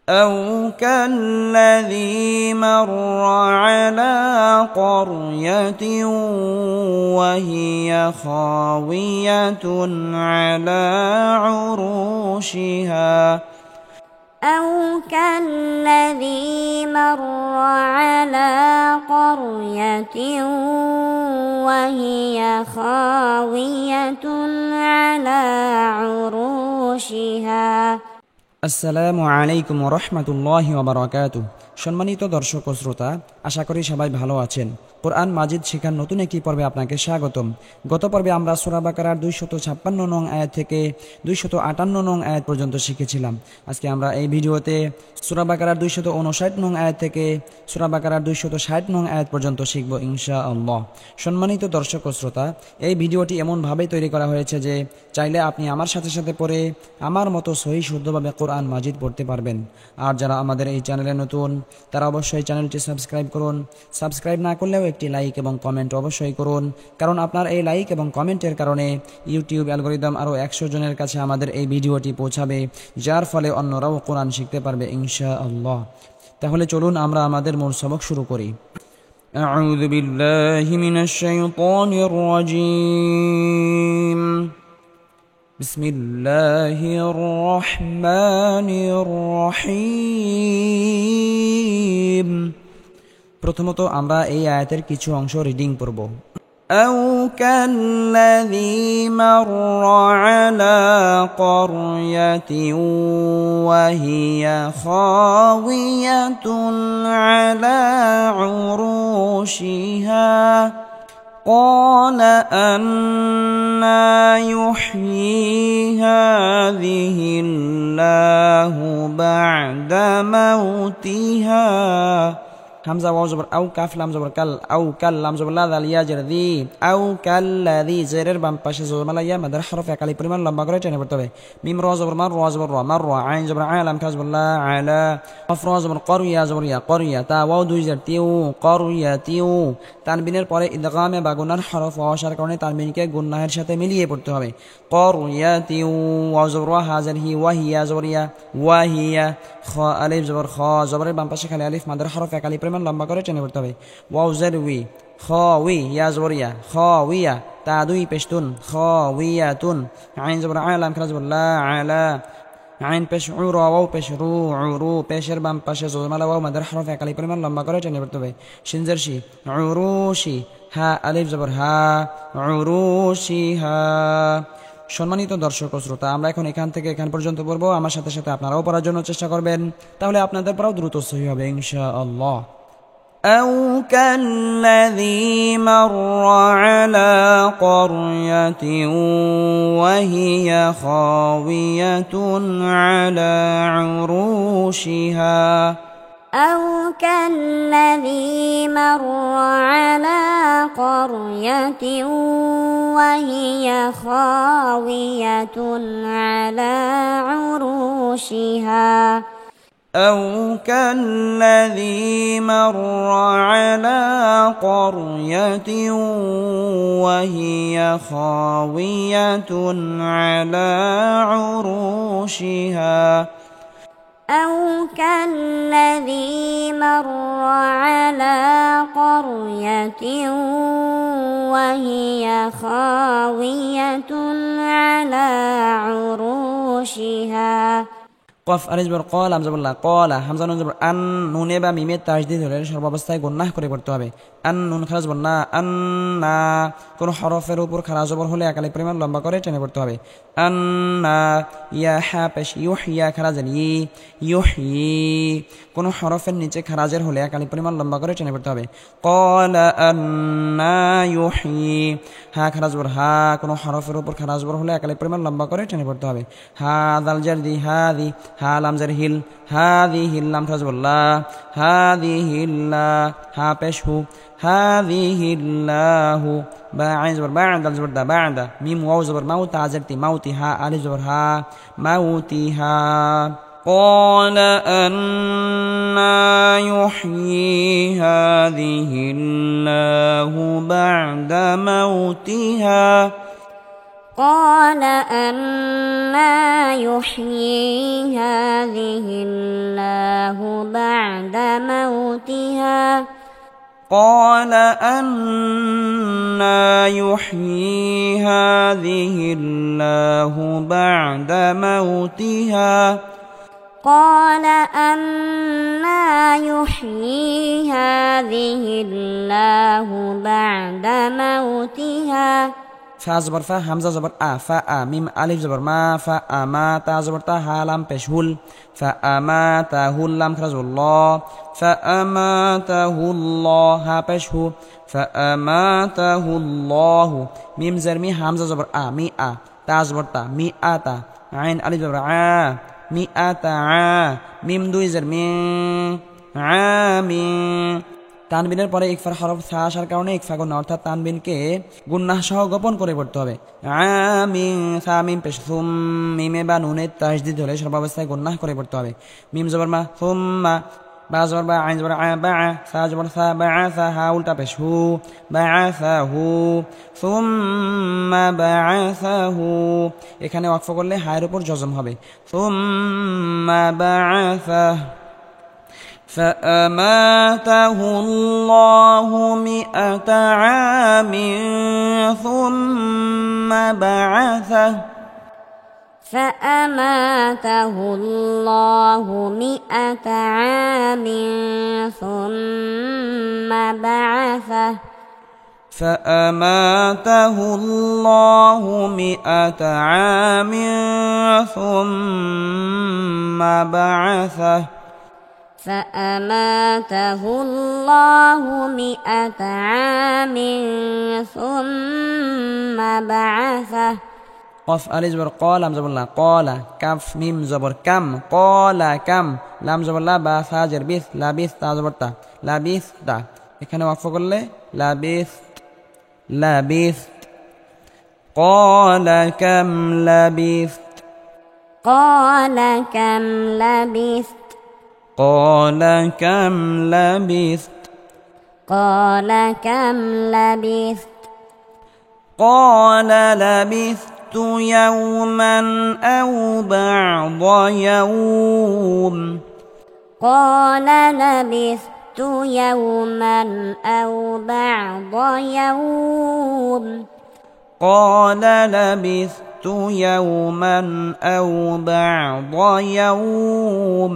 أو كالذي مر على قرية وهي خاوية على عروشها أو كالذي مر على قرية وهي خاوية على عروشها আসসালামু আলাইকুম ওয়া রাহমাতুল্লাহি ওয়া বারাকাতুহু। সম্মানিত দর্শক ও শ্রোতা, আশা করি সবাই ভালো আছেন। কোরআন মাজিদ শেখার নতুন একটি পর্বে আপনাকে স্বাগতম। গত পর্বে আমরা সূরা বাকারার 256 নং আয়াত থেকে 258 নং আয়াত পর্যন্ত শিখেছিলাম। আজকে আমরা এই ভিডিওতে সূরা বাকারার 259 নং আয়াত থেকে সূরা বাকারার 260 নং আয়াত পর্যন্ত শিখব ইনশাআল্লাহ। সম্মানিত দর্শক ও শ্রোতা, এই ভিডিওটি এমনভাবেই তৈরি করা হয়েছে যে চাইলে আপনি আমার সাথে সাথে পড়ে আমার মতো সহি শুদ্ধভাবে কোরআন মাজিদ পড়তে পারবেন। আর যারা আমাদের এই চ্যানেলে নতুন, তারা অবশ্যই চ্যানেলটি সাবস্ক্রাইব করুন। সাবস্ক্রাইব না করলেও একটি লাইক এবং কমেন্ট অবশ্যই করুন, কারণ আপনার এই লাইক এবং কমেন্টের কারণে ইউটিউব অ্যালগরিদম আরও 100 জনের কাছে আমাদের এই ভিডিওটি পৌঁছাবে, যার ফলে অন্যরাও কোরআন শিখতে পারবে ইনশাআল্লাহ। তাহলে চলুন আমরা আমাদের মূল সবক শুরু করি। আউযু বিল্লাহি মিনাশ শাইতানির রাজীম। বিসমিল্লাহির রহমানির রহিম। প্রথমত আমরা এই আয়াতের কিছু অংশ রিডিং করব। أو كالذي مر على قرية وهي خاوية على عروشها قال أنى يحيي هذه الله بعد موتها হামজা ওয়াও জবর আও, কাফ লাম জবর কাল, আও কাল লাম জবর লা দাল ইয়া জের দি, আও কাল্লাযী জেরের বাম পাশে জবর ইয়া মাদার হরফ একালি পরিমাণ লম্বা করে টেনে পড়তে হবে। মিম র জবর মার, র জবর র, মার র, আইন জবর আ, লাম খাস জবর লা, আলা, কফ র জবর করিয়া জবর ইয়া, করিয়া, তা ওয়াও দুই জের তিউ, করিয়া তিউ। তানবিনের পরে ইদগামে বা গুনার হরফ আসার কারণে তানবিনকে গুন্নাহের সাথে মিলিয়ে পড়তে হবে। করিয়া তিউ, ওয়াও জবর ওয়া, হাজার হি, ওয়াহিয়া জবর ইয়া, ওয়াহিয়া, খ আলিফ জবর খ, জবরের বাম পাশে খালি আলিফ মাদার হরফ একালি পরিমাণ লম্বা করে টেনে পড়তে হবে। ওয়াও জের উই, খ উই, ইয়া জবর ইয়া, খ উইয়া, তা দুই পেশতুন, খ উইয়াতুন, আইন জবর আ, লাম খাস জবর লা, আলা, আইন পেশ উ, র ওয়াও পেশ রু, উরু, পেশের বাম পাশে জজমালা ওয়াও মাদার হরফ একালি পরিমাণ লম্বা করে টেনে পড়তে হবে। শিনজের শি, উরুশি, হা আলিফ জবর হা, উরুশিহা। সম্মানিত দর্শক ও শ্রোতা, আমরা এখন এখান থেকে এখান পর্যন্ত পড়বো। আমার সাথে সাথে আপনারাও পড়ার জন্য চেষ্টা করবেন, তাহলে আপনাদের পড়াও দ্রুত সহি হবে ইনশাআল্লাহ। أو كالذي مر على قرية وهي خاوية على عروشها أو كالذي مر على قرية وهي خاوية على عروشها أو كالذي مر على قرية وهي خاوية على عروشها أو كالذي مر على قرية وهي خاوية على عروشها কফ আলিফ জবর ক, লাম জবর লা, কলা, হামজা নুন জবর আন, নুনে বা মিমে তাসদীদ হলে সর্বাবস্থায় গুন্নাহ করে পড়তে হবে। আন নুন খারাজ জবর না, আন্না, কোন হরফের উপর খারাজ জবর হলে একালি পরিমাণ লম্বা করে টেনে পড়তে হবে। আন্না, ইয়া হা পেশ ইউহিয়া খারাজের ই, ইউহি, কোন হরফের নিচে খারাজের হলে একালি পরিমাণ লম্বা করে টেনে পড়তে হবে। ক্বালা আন্না ইউহি, হা খারাজ জবর হা, কোন হরফের উপর খারাজ জবর হলে একালি পরিমাণ লম্বা করে টেনে পড়তে হবে। হা দাল জার দি, হাদি, হা লাম জার হিল, হাদিহি লাম খারাজ জবর লা, হাদিহি লা, হা পেশ হু, হাদিহি লাহু, বা আইন জবর বা, দাল জবর দা, বা'দা, মিম ওয়াও জবর মাউ, তা জার তি, মাউতি, হা আলিফ জবর হা, মাউতিহা। قال أنى يحيي هذه الله بعد موتها قال أنا يحيي هذه الله بعد موتها قال أنا يحيي هذه الله بعد موتها قال أنا يحيي هذه الله بعد موتها فا زبر فا همزة زبر فا ميم ألف زبر ما فا تا زبر تا ها لام پیش هول فأماته لام خرج الله فأماته الله ها پیش هو فأماته الله ميم زر مي همزة زبر مي تا زبر تا مي تا عين ألف زبر مي تا ميم দুই زر مي عامين তানবিনের পরে ইকফার হরফ থা আসার কারণে ইকফা গুণ অর্থাৎ তানবিনকে গুন্নাহ সহ গোপন করে পড়তে হবে। আমিন সা মিম পেশ সুম মিমে বা নুনে তাসদীদ হলে সর্বাবস্থায় গুন্নাহ করে পড়তে হবে। মিম জবর মা সুম্মা বা জবর বা আইন জবর বা সা জবর সা বা সা হা উল্টা পেশ হু বাআসাহু সুম্মা বাআসাহু এখানে ওয়াকফ করলে হায়ের উপর জজম হবে। সুম্মা বাআসাহু فأماته الله 100 عام ثم بعثه فأماته الله 100 عام ثم بعثه فأماته الله 100 عام ثم بعثه فأماته الله 100 عام ثم بعثه قف ألف زبر قال لام زبر لا قال كف ميم زبر كم قال كم لام زبر لا با ثا جر بيث لابيث تا زبر تا لابيث تا এখানে ওয়াকফ করলে لابيث قال كم لبثت قال كم لبثت قال كم لبثت قال كم لبثت قال لبثت يوما أو بعض يوم قال لبثت يوما أو بعض يوم قال لبثت يوما أو بعض يوم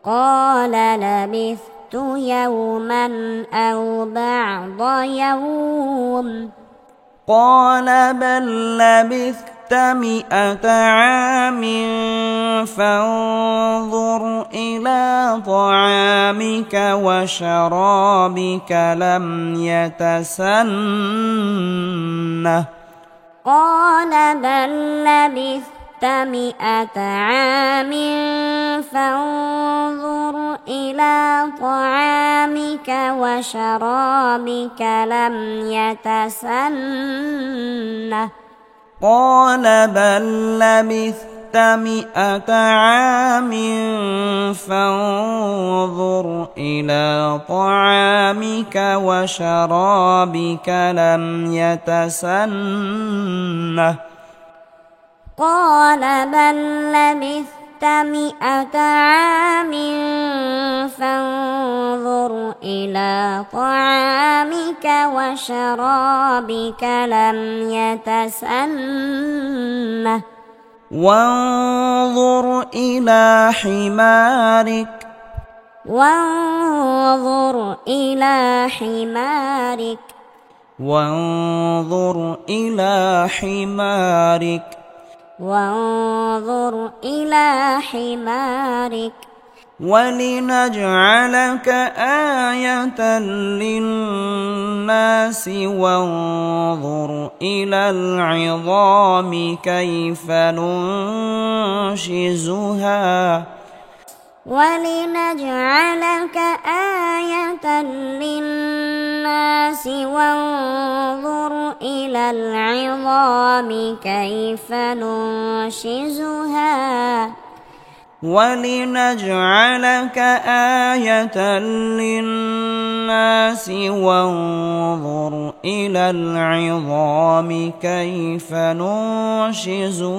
قال لبثت يوما أو بعض يوم قال بل لبثت 100 عام فانظر إلى طعامك وشرابك لم يتسنه قال بل لبثت 100 عام فانظر إلى طعامك وشرابك لم يتسنه قال بل لبثت 100 عام فانظر إلى طعامك وشرابك لم يتسنه قال بل لبثت 100 عام فانظر إلى طعامك وشرابك لم يتسنه وانظر إلى حمارك وانظر إلى حمارك وانظر إلى حمارك وانظر إلى حمارك ولنجعلك آية للناس وانظر إلى العظام كيف ننشزها ولنجعلك آية للناس وانظر إلى العظام كيف ننشزها ولنجعلك آية للناس وانظر إلى العظام كيف ننشزها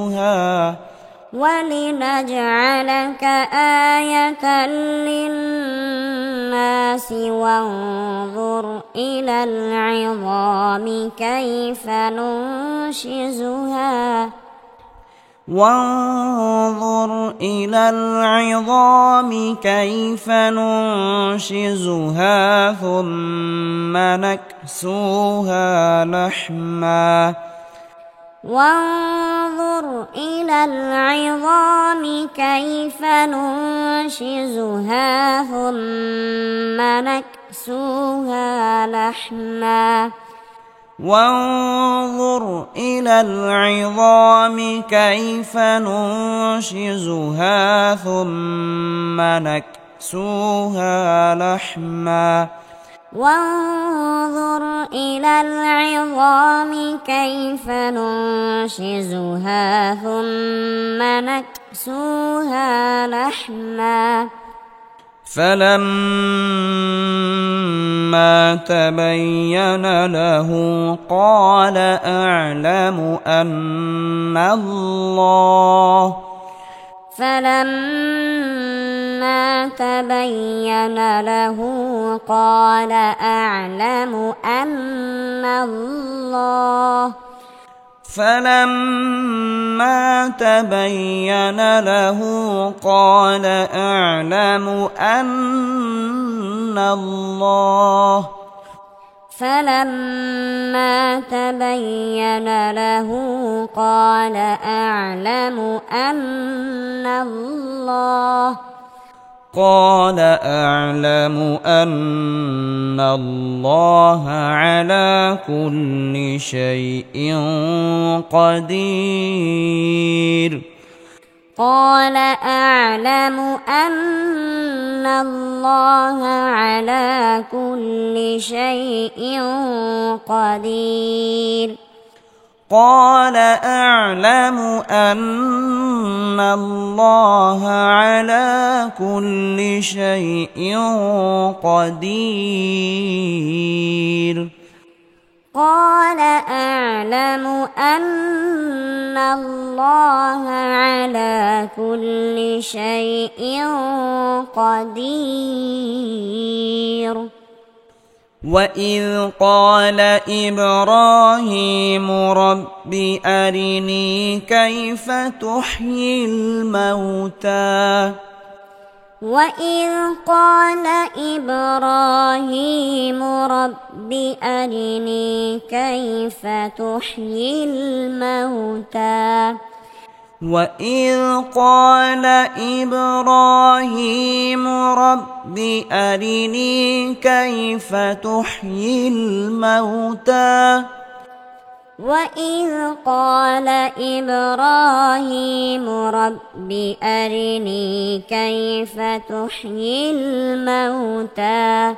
ولنجعلك آية للناس وانظر إلى العظام كيف ننشزها وانظر إلى العظام كيف ننشزها ثم نكسوها لحما وانظر إلى العظام كيف ننشزها ثم نكسوها لحما وانظر إلى العظام كيف ننشزها ثم نكسوها لحما وانظر إلى العظام كيف ننشزها ثم نكسوها لحما فلما تبين له قال أعلم أن الله فلما تبين له قال أعلم أن الله فلما تبين له قال أعلم أن الله فلما تبين له قال أعلم أن الله على كل شيء قدير قال أعلم أن الله على كل شيء قدير قال أعلم أن الله على كل شيء قدير قال أعلم أن الله على كل شيء قدير وإذ قال إبراهيم رب أرني كيف تحيي الموتى وإذ قال إبراهيم رب أرني كيف تحيي الموتى وإذ قال إبراهيم رب أرني كيف تحيي الموتى وإذ قال إبراهيم رب أرني كيف تحيي الموتى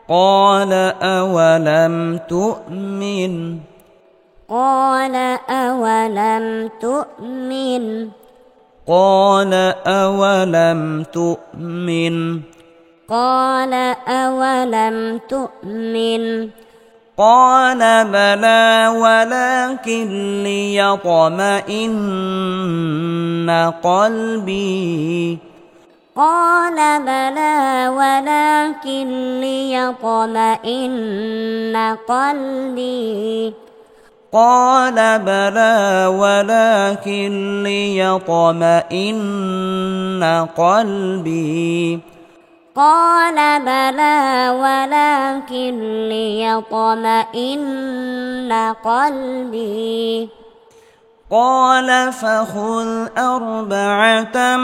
قال أولم تؤمن قال أولم تؤمن قال أولم تؤمن قال أولم تؤمن قال بلى ولكن ليطمئن قلبي قال بلى ولكن ليطمئن قلبي قال بلى ولكن ليطمئن قلبي قال بلى ولكن ليطمئن قلبي قال فخذ أربعة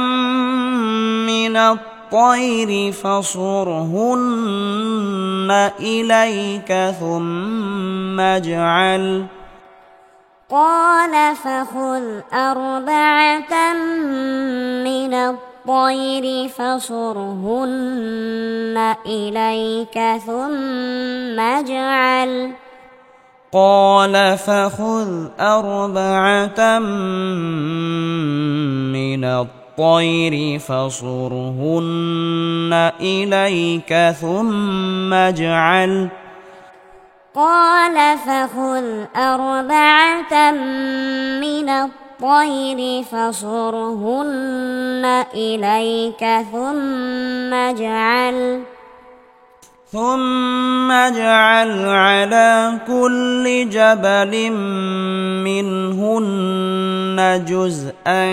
من الطير فصرهن إليك ثم اجعل قال فخذ أربعة من الطير فصرهن إليك ثم اجعل قال فخذ أربعة من الطير الطير فصرهن إليك ثم اجعل قال فخذ أربعة من الطير فصرهن إليك ثم اجعل على كل جبل منهن جزءا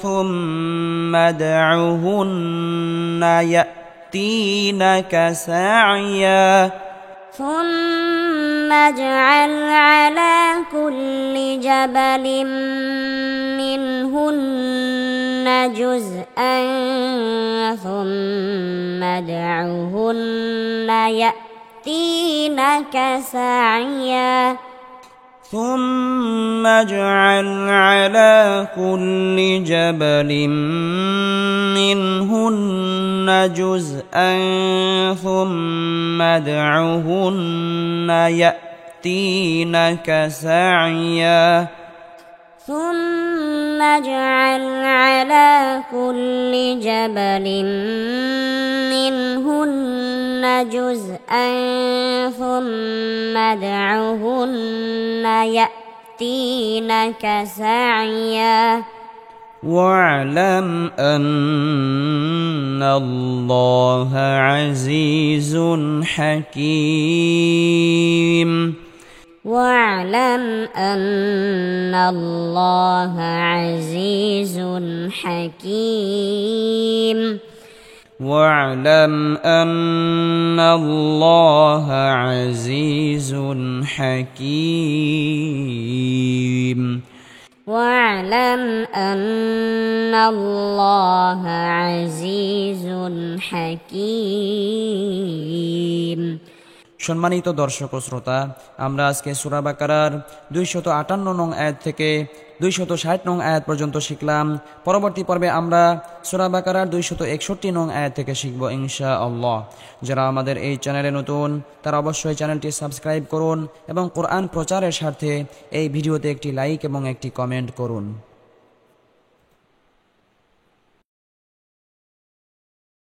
ثم ادعهن يأتينك سعيا ثم اجعل على كل جبل منهن جزءا ثم ادعهن يأتينك سعيا ثم اجعل على كل جبل منهن جزءا ثم ادعهن يأتينك سعيا ثم اجعل على كل جبل منهن جزءا ثم ادعهن يأتينك سعيا واعلم أن الله عزيز حكيم واعلم أن الله عزيز حكيم واعلم أن الله عزيز حكيم واعلم أن الله عزيز حكيم সম্মানিত দর্শক ও শ্রোতা, আমরা আজকে সূরা বাকারার 258 নং আয়াত থেকে 260 নং আয়াত পর্যন্ত শিখলাম। পরবর্তী পর্বে আমরা সূরা বাকারার 261 নং আয়াত থেকে শিখব ইনশাআল্লাহ। যারা আমাদের এই চ্যানেলে নতুন তারা অবশ্যই চ্যানেলটি সাবস্ক্রাইব করুন এবং কোরআন প্রচারের স্বার্থে এই ভিডিওতে একটি লাইক এবং একটি কমেন্ট করুন।